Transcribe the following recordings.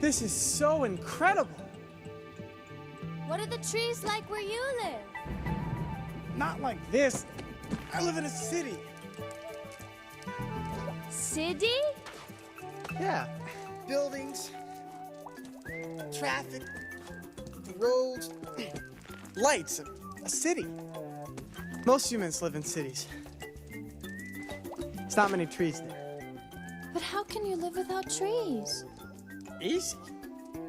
This is so incredible. What are the trees like where you live? Not like this. I live in a city. City? Yeah. Buildings, traffic, roads, lights, a city. Most humans live in cities. There's not many trees there. But how can you live without trees? Easy.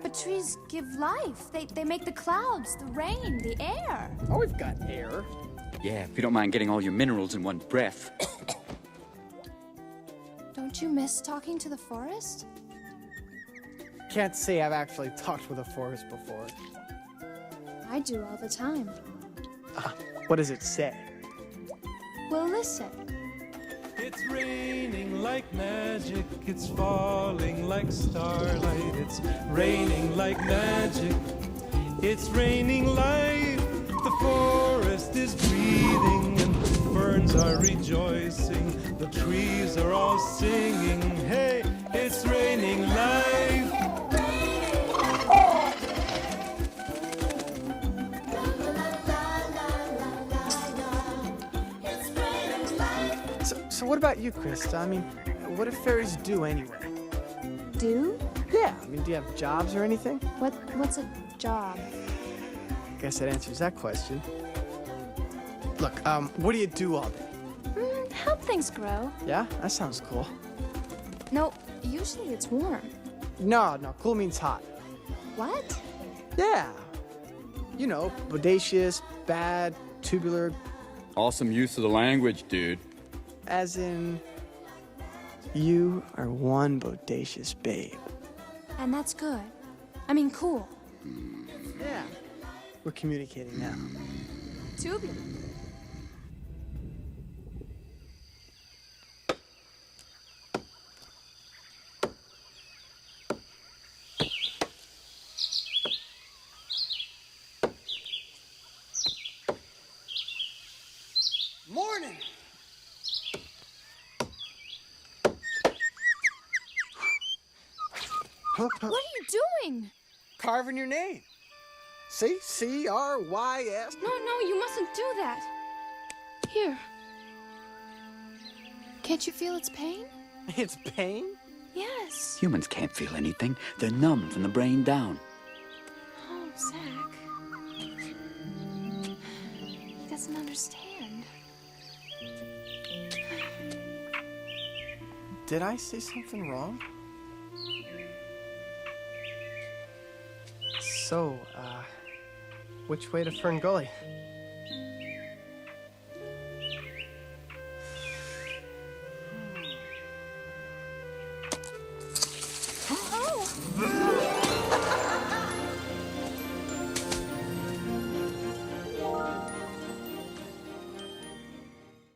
But trees give life. They make the clouds, the rain, the air. Oh, we've got air. Yeah, if you don't mind getting all your minerals in one breath. Don't you miss talking to the forest? Can't say I've actually talked with a forest before. I do all the time. What does it say? Well, listen. It's raining like magic, it's falling like starlight, it's raining like magic, it's raining life. The forest is breathing and the ferns are rejoicing, the trees are all singing, hey, it's raining life. So what about you, Crysta? I mean, what do fairies do anyway? Do? Yeah, I mean, do you have jobs or anything? What's a job? Guess that answers that question. Look, what do you do all day? Help things grow. Yeah, that sounds cool. No, usually it's warm. No, cool means hot. What? Yeah. You know, bodacious, bad, tubular, Awesome use of the language, dude. as in, you are one bodacious babe. And that's good. I mean, cool. Yeah. We're communicating now. Tubular. Morning! What are you doing? Carving your name. See? C-R-Y-S. No, you mustn't do that. Here. Can't you feel its pain? It's pain? Yes. Humans can't feel anything. They're numb from the brain down. Oh, Zack. He doesn't understand. Did I say something wrong? So, which way to Ferngully? Oh!